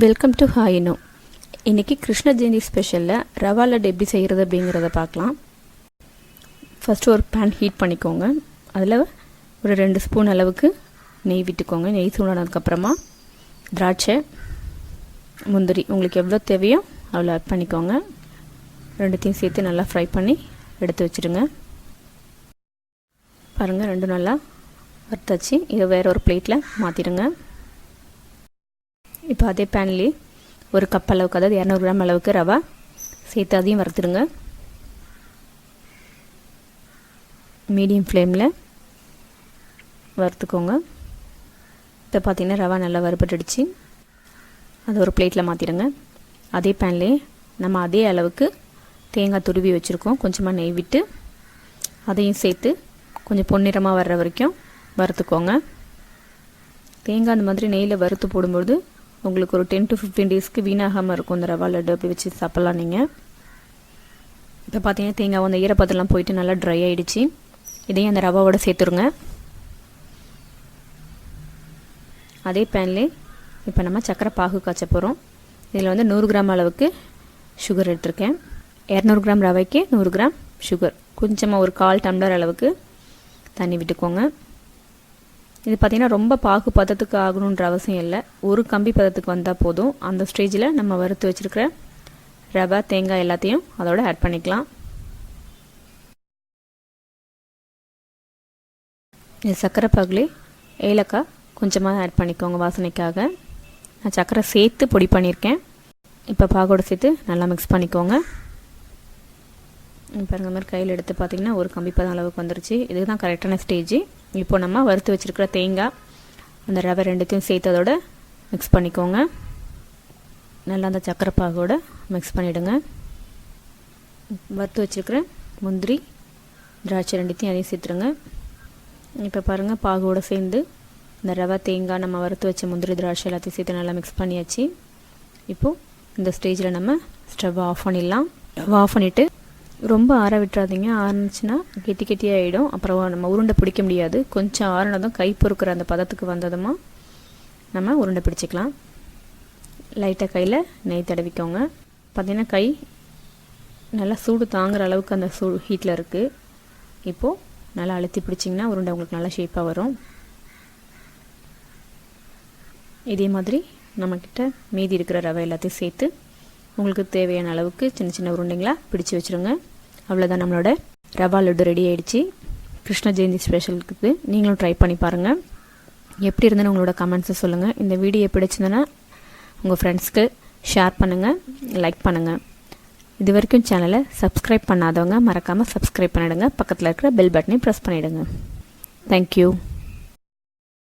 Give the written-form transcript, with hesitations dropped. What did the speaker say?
Welcome to Hi-Inno. இன்றைக்கி கிருஷ்ண ஜெயந்தி ஸ்பெஷலில் ரவா லட்டு எப்படி செய்கிறது அப்படிங்கிறத பார்க்கலாம். ஃபஸ்ட்டு ஒரு பேன் ஹீட் பண்ணிக்கோங்க. அதில் ஒரு 2 ஸ்பூன் அளவுக்கு நெய் விட்டுக்கோங்க. நெய் சூடானதுக்கப்புறமா திராட்சை, முந்திரி உங்களுக்கு எவ்வளோ தேவையோ அவ்வளோ ஆட் பண்ணிக்கோங்க. ரெண்டுத்தையும் சேர்த்து நல்லா ஃப்ரை பண்ணி எடுத்து வச்சுடுங்க. பாருங்கள், ரெண்டும் நல்லா வறுத்தாச்சு. இதை வேறு ஒரு பிளேட்டில் மாற்றிடுங்க. இப்போ அதே பேன்லேயே ஒரு கப் அளவுக்கு, அதாவது 200 கிராம் அளவுக்கு ரவா சேர்த்து அதையும் வறுத்துடுங்க. மீடியம் ஃப்ளேமில் வறுத்துக்கோங்க. இப்போ பார்த்திங்கன்னா ரவா நல்லா வறுபட்டுடுச்சு. அதை ஒரு பிளேட்டில் மாற்றிடுங்க. அதே பேன்லேயே நம்ம அதே அளவுக்கு தேங்காய் துருவி வச்சுருக்கோம். கொஞ்சமாக நெய் விட்டு அதையும் சேர்த்து கொஞ்சம் பொன்னிறமாக வர்ற வரைக்கும் வறுத்துக்கோங்க. தேங்காய் அந்த மாதிரி நெய்யில் வறுத்து போடும்போது உங்களுக்கு ஒரு 10 to 15 டேஸ்க்கு வீணாகாமல் இருக்கும். இந்த ரவா லட்டு அப்படி வச்சு சாப்பிட்லாம் நீங்கள். இப்போ பார்த்தீங்கன்னா தேங்காய் அந்த ஈரப்பதெல்லாம் போயிட்டு நல்லா ட்ரை ஆகிடுச்சு. இதையும் அந்த ரவாவோட சேர்த்துருங்க. அதே பேன்லேயே இப்போ நம்ம சக்கரை பாகு காய்ச்ச போகிறோம். இதில் வந்து 100 கிராம் அளவுக்கு சுகர் எடுத்திருக்கேன். 200 கிராம் ரவைக்கு 100 கிராம் சுகர். கொஞ்சமாக ஒரு 1/4 டம்ளர் அளவுக்கு தண்ணி விட்டுக்கோங்க. இது பார்த்திங்கன்னா ரொம்ப பாகு பதத்துக்கு ஆகணுன்ற அவசியம் இல்லை. ஒரு கம்பி பதத்துக்கு வந்தால் போதும். அந்த ஸ்டேஜில் நம்ம வறுத்து வச்சுருக்கிற ரவை, தேங்காய் எல்லாத்தையும் அதோட ஆட் பண்ணிக்கலாம். இது சர்க்கரை பாகுலே ஏலக்காய் கொஞ்சமாக ஆட் பண்ணிக்கோங்க வாசனைக்காக. நான் சர்க்கரை சேர்த்து பொடி பண்ணியிருக்கேன். இப்போ பாகோடு சேர்த்து நல்லா மிக்ஸ் பண்ணிக்கோங்க. பாருங்க, மாதிரி கையில் எடுத்து பார்த்திங்கன்னா ஒரு கம்பி பதம் அளவுக்கு வந்துருச்சு. இதுக்கு தான் கரெக்டான ஸ்டேஜ். இப்போ நம்ம வறுத்து வச்சுருக்கிற தேங்காய், அந்த ரவை ரெண்டுத்தையும் சேர்த்து அதோட மிக்ஸ் பண்ணிக்கோங்க. நல்லா அந்த சக்கரை பாகோட மிக்ஸ் பண்ணிவிடுங்க. வறுத்து வச்சுருக்கிற முந்திரி, திராட்சை ரெண்டுத்தையும் அதையும் சேர்த்துருங்க. இப்போ பாருங்கள், பாகோடு சேர்ந்து இந்த ரவை, தேங்காய், நம்ம வறுத்து வச்ச முந்திரி, திராட்சை எல்லாத்தையும் சேர்த்து நல்லா மிக்ஸ் பண்ணியாச்சு. இப்போது இந்த ஸ்டேஜில் நம்ம ஸ்டவ் ஆஃப் பண்ணிடலாம். ஸ்டவ் ஆஃப் பண்ணிவிட்டு ரொம்ப ஆற விட்டுறாதீங்க. ஆறுனுச்சுன்னா கெட்டி கெட்டியாகிடும். அப்புறம் நம்ம உருண்டை பிடிக்க முடியாது. கொஞ்சம் ஆறுனதும் கை பொறுக்கிற அந்த பதத்துக்கு வந்ததுமா நம்ம உருண்டை பிடிச்சிக்கலாம். லைட்டாக கையில் நெய் தடவிக்கோங்க. பார்த்திங்கன்னா கை நல்லா சூடு தாங்குகிற அளவுக்கு அந்த ஹீட்டில் இருக்குது. இப்போது நல்லா அழுத்தி பிடிச்சிங்கன்னா உருண்டை உங்களுக்கு நல்லா ஷேப்பாக வரும். இதே மாதிரி நம்மக்கிட்ட மீதி இருக்கிற ரவை எல்லாத்தையும் சேர்த்து உங்களுக்கு தேவையான அளவுக்கு சின்ன சின்ன உருண்டைங்களாக பிடிச்சி வச்சுருங்க. அவ்வளோதான், நம்மளோட ரவா லட்டு ரெடி ஆகிடுச்சு. கிருஷ்ண ஜெயந்தி ஸ்பெஷலுக்கு நீங்களும் ட்ரை பண்ணி பாருங்கள். எப்படி இருந்ததுன்னு உங்களோட கமெண்ட்ஸை சொல்லுங்கள். இந்த வீடியோ பிடிச்சிருந்தனா உங்கள் ஃப்ரெண்ட்ஸ்க்கு ஷேர் பண்ணுங்கள், லைக் பண்ணுங்கள். இது வரைக்கும் சேனலை சப்ஸ்கிரைப் பண்ணாதவங்க மறக்காமல் சப்ஸ்கிரைப் பண்ணிவிடுங்க. பக்கத்தில் இருக்கிற பெல் பட்டனை ப்ரெஸ் பண்ணிவிடுங்க. தேங்க்யூ.